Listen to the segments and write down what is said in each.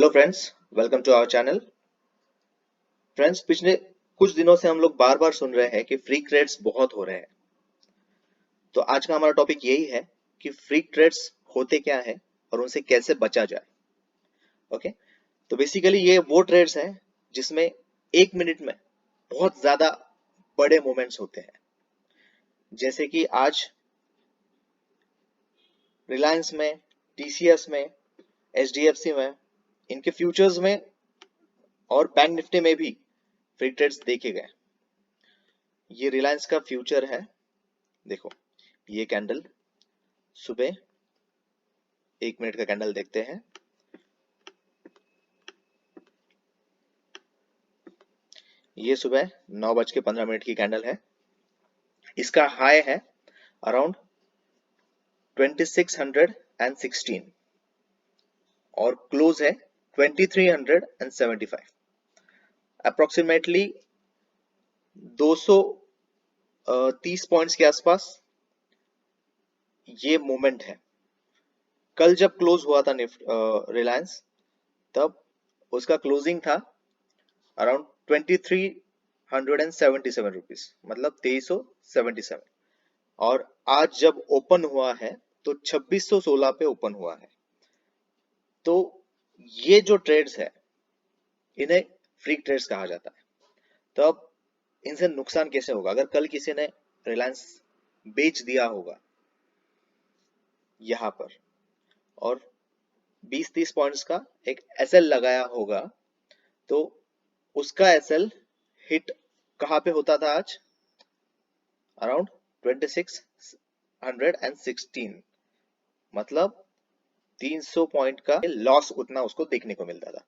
Hello friends, welcome to our channel. Friends, पिछले कुछ दिनों से हम लोग बार बार सुन रहे हैं कि फ्री ट्रेड्स बहुत हो रहे हैं। तो आज का हमारा टॉपिक यही है कि फ्री ट्रेड्स होते क्या है और उनसे कैसे बचा जाए। ओके, तो बेसिकली ये वो ट्रेड्स हैं जिसमें एक मिनट में बहुत ज्यादा बड़े मूवमेंट्स होते हैं। जैसे कि आज रिलायंस में, टीसीएस में, एचडीएफसी में, इनके फ्यूचर्स में और बैंक निफ्टी में भी फ्री ट्रेड्स देखे गए। ये रिलायंस का फ्यूचर है, देखो ये कैंडल। सुबह एक मिनट का कैंडल देखते हैं। ये सुबह 9:15 की कैंडल है। इसका हाई है अराउंड 2616 और क्लोज है 2375। अप्रोक्सीमेटली 230 पॉइंट्स के आसपास ये मूवमेंट है। कल जब क्लोज हुआ था रिलायंस, तब उसका क्लोजिंग था अराउंड 2377 रुपीज, मतलब 2377। और आज जब ओपन हुआ है तो 2616 पे ओपन हुआ है। तो ये जो ट्रेड्स है इन्हें फ्री ट्रेड्स कहा जाता है। तो अब इनसे नुकसान कैसे होगा? अगर कल किसी ने रिलायंस बेच दिया होगा यहां पर और 20-30 पॉइंट्स का एक एसएल लगाया होगा, तो उसका एसएल हिट कहां पे होता था आज? अराउंड 2616, मतलब 300 पॉइंट का लॉस उतना उसको देखने को मिलता था।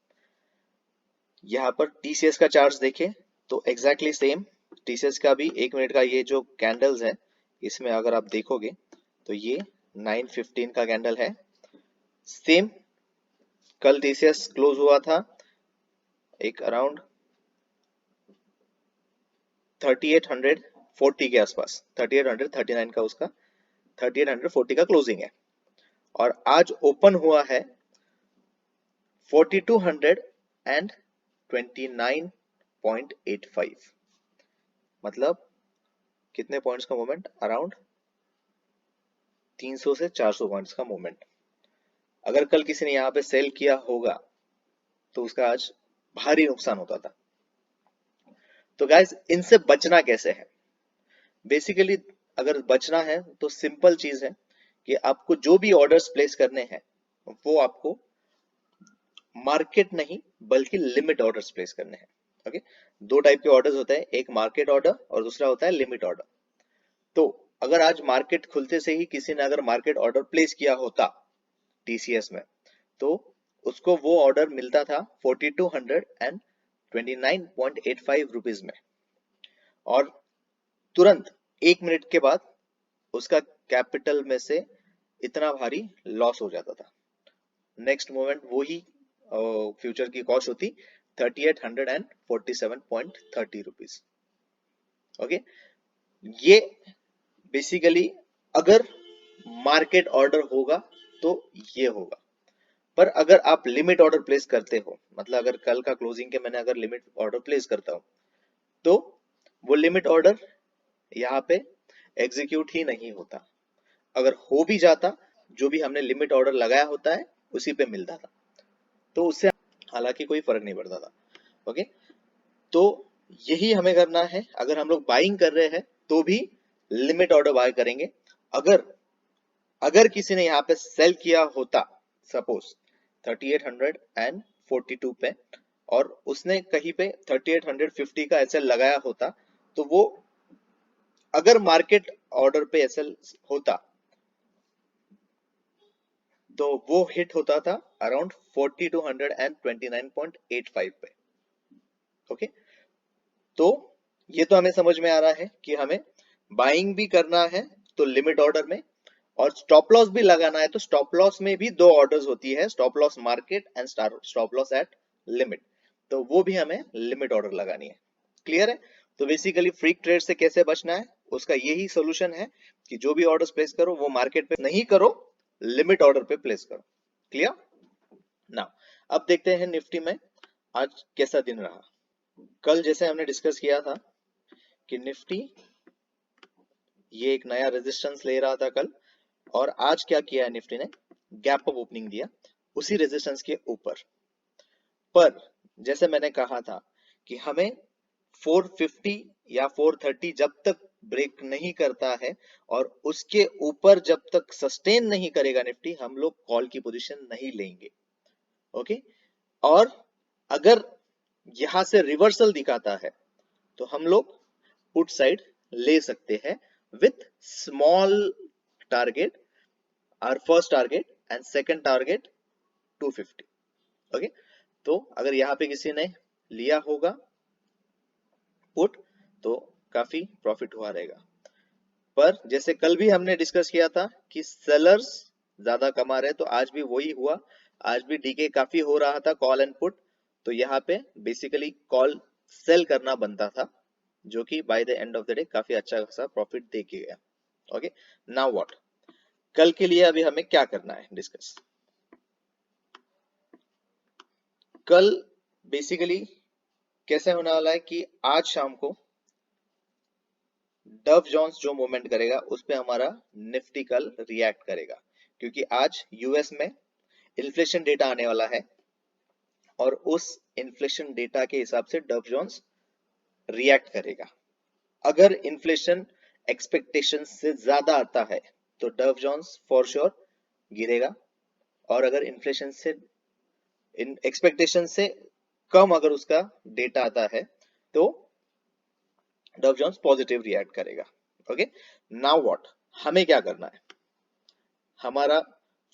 यहाँ पर टीसीएस का चार्ट देखें तो एग्जैक्टली सेम। टीसीएस का भी एक मिनट का ये जो कैंडल्स है, इसमें अगर आप देखोगे तो ये 9:15 का कैंडल है। सेम कल टीसीएस क्लोज हुआ था एक अराउंड 3840 के आसपास, 3839 का उसका 3840 का क्लोजिंग है। और आज ओपन हुआ है 4229.85, मतलब कितने पॉइंट्स का मूवमेंट? अराउंड 300 से 400 पॉइंट्स का मूवमेंट। अगर कल किसी ने यहाँ पे सेल किया होगा तो उसका आज भारी नुकसान होता था। तो गाइस, इनसे बचना कैसे है? बेसिकली अगर बचना है तो सिंपल चीज है कि आपको जो भी ऑर्डर्स प्लेस करने हैं वो आपको मार्केट नहीं बल्कि लिमिट ऑर्डर्स प्लेस करने हैं। ओके, दो टाइप के ऑर्डर्स होते हैं, एक मार्केट ऑर्डर और दूसरा होता है लिमिट ऑर्डर। तो अगर आज मार्केट खुलते से ही किसी ने अगर मार्केट ऑर्डर प्लेस किया होता टीसीएस में, तो उसको वो ऑर्डर मिलता था 4229.85 रुपीज में, और तुरंत एक मिनट के बाद उसका कैपिटल में से इतना भारी लॉस हो जाता था। नेक्स्ट मोमेंट वही फ्यूचर की कॉस्ट होती 3847.30 रुपीज। ओके, ये बेसिकली अगर मार्केट ऑर्डर होगा तो ये होगा। पर अगर आप लिमिट ऑर्डर प्लेस करते हो, मतलब अगर कल का क्लोजिंग के मैंने अगर लिमिट ऑर्डर प्लेस करता हूं, तो वो लिमिट ऑर्डर यहाँ पे एग्जीक्यूट ही नहीं होता। अगर हो भी जाता, जो भी हमने लिमिट ऑर्डर लगाया होता है उसी पे मिलता था, तो उससे हालांकि कोई फर्क नहीं पड़ता था। ओके, तो यही हमें करना है। अगर हम लोग बाइंग कर रहे हैं तो भी लिमिट ऑर्डर बाय करेंगे। अगर किसी ने यहाँ पे सेल किया होता सपोज 3842 पे, और उसने कहीं पे 3850 का एसएल लगाया होता, तो वो अगर मार्केट ऑर्डर पे एसएल होता तो वो हिट होता था अराउंड 4229.85 पे। ओके, तो ये तो हमें समझ में आ रहा है कि हमें बाइंग भी करना है तो लिमिट ऑर्डर में, और स्टॉप लॉस भी लगाना है तो स्टॉप लॉस में भी दो ऑर्डर्स होती है, stop loss market and stop loss at limit. तो वो भी हमें लिमिट ऑर्डर लगानी है। क्लियर है? तो बेसिकली फ्री ट्रेड से कैसे बचना है, उसका यही सोल्यूशन है कि जो भी ऑर्डर्स प्लेस करो वो मार्केट पे नहीं करो, लिमिट ऑर्डर पे प्लेस करो। क्लियर? नाउ अब देखते हैं निफ्टी में आज कैसा दिन रहा। कल जैसे हमने डिस्कस किया था कि निफ्टी ये एक नया रेजिस्टेंस ले रहा था कल, और आज क्या किया है निफ्टी ने, गैप अप ओपनिंग दिया उसी रेजिस्टेंस के ऊपर। पर जैसे मैंने कहा था कि हमें 450 या 430 जब तक ब्रेक नहीं करता है और उसके ऊपर जब तक सस्टेन नहीं करेगा निफ्टी, हम लोग कॉल की पोजीशन नहीं लेंगे। ओके, और अगर यहां से रिवर्सल दिखाता है तो हम लोग पुट साइड ले सकते हैं with small target, our first target and second target 250। Okay, तो अगर यहाँ पे किसी ने लिया होगा पुट तो काफी प्रॉफिट हुआ रहेगा। पर जैसे कल भी हमने डिस्कस किया था कि सेलर्स ज्यादा कमा रहे, तो आज भी वही हुआ। आज भी डीके काफी हो रहा था कॉल एंड पुट, तो यहाँ पे बेसिकली कॉल सेल करना बनता था, जो कि by the end of the day काफी अच्छा खासा प्रॉफिट दे के गया। ओके, नाउ व्हाट, कल के लिए अभी हमें क्या करना है डिस्कस। कल बेसिकली कैसे होने वाला है कि आज शाम को डव जोन्स जो मूवमेंट करेगा उस पे हमारा निफ्टी कल रिएक्ट करेगा, क्योंकि आज यूएस में इन्फ्लेशन डेटा आने वाला है और उस इन्फ्लेशन डेटा के हिसाब से डव जोन्स रिएक्ट करेगा। अगर इन्फ्लेशन एक्सपेक्टेशन से ज्यादा आता है तो डव जोन्स फॉर श्योर गिरेगा, और अगर इन्फ्लेशन से एक्सपेक्टेशन से कम अगर उसका डेटा आता है तो डव जोन्स पॉजिटिव रिएक्ट करेगा। ओके, नाउ व्हाट, हमें क्या करना है। हमारा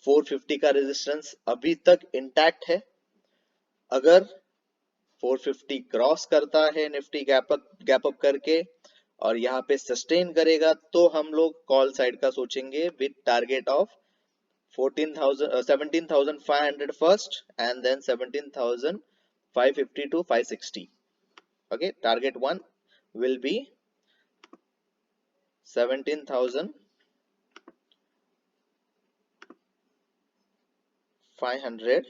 450 का रेजिस्टेंस अभी तक इंटैक्ट है। अगर 450 क्रॉस करता है निफ्टी गैप अप करके और यहाँ पे सस्टेन करेगा तो हम लोग कॉल साइड का सोचेंगे with target of 17,500 first and then 17,550 to 560। okay, target 1 will be 17,500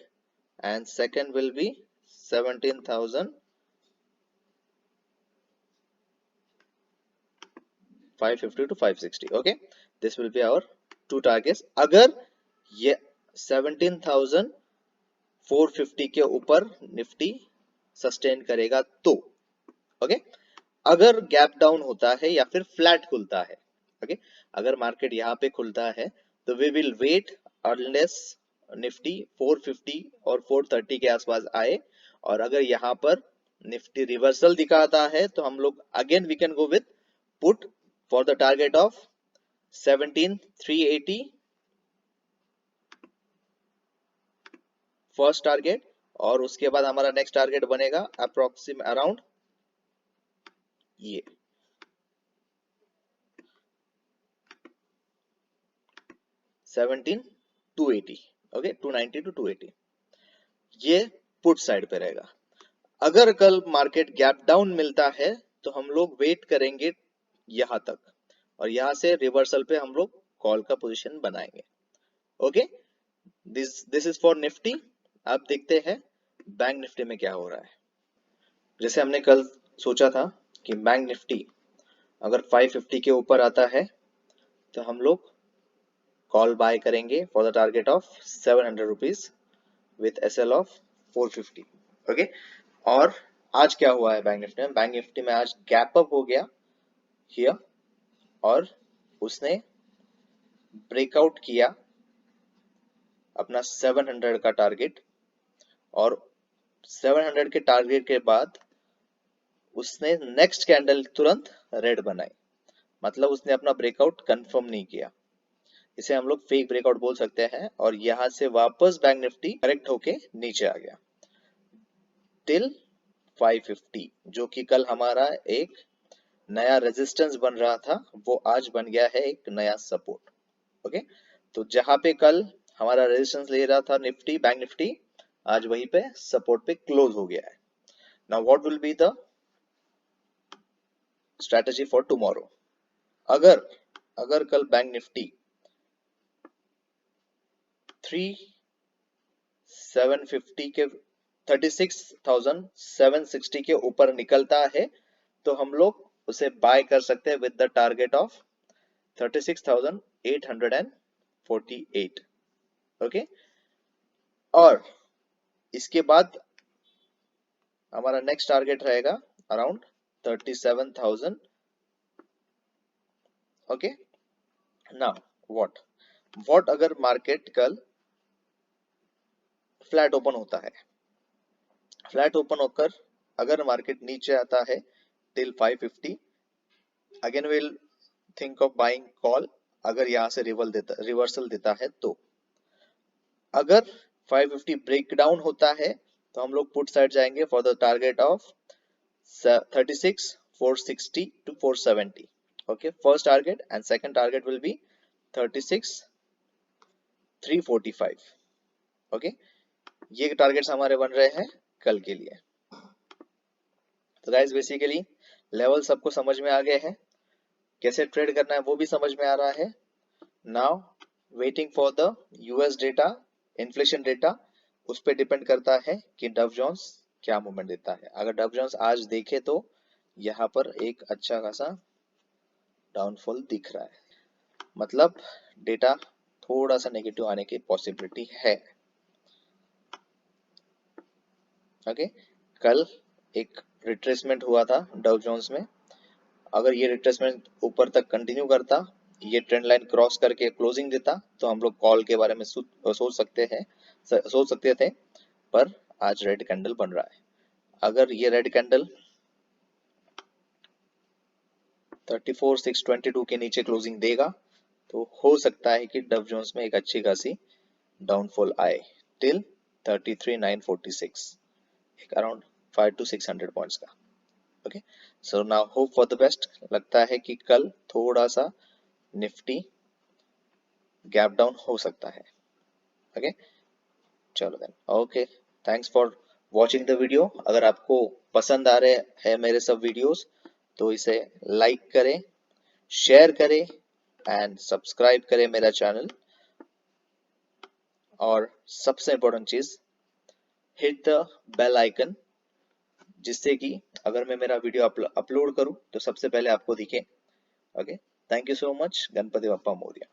and second will be 17,550 to 560। okay, this will be our two targets। अगर ये 17,450 के ऊपर निफ्टी सस्टेन करेगा तो ओके, अगर गैप डाउन होता है या फिर फ्लैट खुलता है, ओके, अगर मार्केट यहाँ पे खुलता है तो we will wait unless Nifty 450 और 430 के आसपास आए, और अगर यहाँ पर निफ्टी रिवर्सल दिखाता है तो हम लोग again we can go with put for the target of 17,380 first target, और उसके बाद हमारा नेक्स्ट टारगेट बनेगा अप्रोक्सीमेट अराउंड ये 17,280। ओके, 290 to 280 ये पुट साइड पे रहेगा। अगर कल मार्केट गैप डाउन मिलता है तो हम लोग वेट करेंगे यहां तक, और यहां से रिवर्सल पे हम लोग कॉल का पोजीशन बनाएंगे। Okay, this is for Nifty. अब देखते हैं बैंक निफ्टी में क्या हो रहा है। जैसे हमने कल सोचा था कि बैंक निफ्टी अगर 550 के ऊपर आता है तो हम लोग कॉल बाय करेंगे for the target of 700 rupees with SL of 450। Okay, और आज क्या हुआ है बैंक निफ्टी में। बैंक निफ्टी में आज गैप अप हो गया हियर, और उसने ब्रेकआउट किया अपना 700 का टारगेट, और 700 के टारगेट के बाद उसने नेक्स्ट कैंडल तुरंत रेड बनाई, मतलब उसने अपना ब्रेकआउट कंफर्म नहीं किया। इसे हम लोग फेक ब्रेकआउट बोल सकते हैं, और यहां से वापस बैंक निफ्टी करेक्ट होके नीचे आ गया टिल 550, जो कि कल हमारा एक नया रेजिस्टेंस बन रहा था, वो आज बन गया है एक नया सपोर्ट। ओके, तो जहां पे कल हमारा रेजिस्टेंस ले रहा था निफ्टी, बैंक निफ्टी, आज वहीं पे सपोर्ट पे क्लोज हो गया है। Now what will be the strategy for tomorrow. अगर अगर कल बैंक निफ्टी 750 के 36,760 के ऊपर निकलता है तो हम लोग उसे बाय कर सकते हैं with the target of 36,848। Okay, और इसके बाद हमारा नेक्स्ट टारगेट रहेगा अराउंड 37,000। ओके, नाउ व्हाट अगर मार्केट कल फ्लैट ओपन होता है, फ्लैट ओपन होकर अगर मार्केट नीचे आता है till 550, again will think of buying call. अगर यहां से रिवर्सल देता है तो अगर 550 ब्रेक डाउन होता है तो हम लोग पुट साइड जाएंगे for the target of 36,460 to 470। Okay, first target and second target will be 36,345। Okay, ये टारगेट्स हमारे बन रहे हैं कल के लिए। तो गाइस बेसिकली लेवल सबको समझ में आ गए हैं, कैसे ट्रेड करना है वो भी समझ में आ रहा है। Now waiting for the US data, inflation data, उस पर डिपेंड करता है कि डव जोन्स क्या मूवमेंट देता है। अगर डव जोन्स आज देखे तो यहाँ पर एक अच्छा खासा डाउनफॉल दिख रहा है, मतलब डेटा थोड़ा सा नेगेटिव आने की पॉसिबिलिटी है। ओके, कल एक रिट्रेसमेंट हुआ था डव जोन्स में, अगर ये रिट्रेसमेंट ऊपर तक कंटिन्यू करता, ये ट्रेंड लाइन क्रॉस करके क्लोजिंग देता तो हम लोग कॉल के बारे में सोच सकते थे, पर आज रेड कैंडल बन रहा है। अगर ये रेड कैंडल 34,622 के नीचे क्लोजिंग देगा तो हो सकता है कि डव जोन्स में एक अच्छी खासी डाउनफॉल आए टिल 33,946, एक अराउंड 500 to 600 पॉइंट्स का। Okay, so now hope for the best. लगता है कि कल थोड़ा सा निफ्टी गैप डाउन हो सकता है। ओके, चलो then, okay, thanks for watching the video. अगर आपको पसंद आ रहे हैं मेरे सब वीडियोस तो इसे लाइक करें, शेयर करें एंड सब्सक्राइब करें मेरा चैनल। और सबसे इम्पोर्टेंट चीज, हिट द बेल आइकन, जिससे कि अगर मैं मेरा वीडियो अपलोड करूं तो सबसे पहले आपको दिखे। Okay, thank you so much. Ganpati Bappa Morya.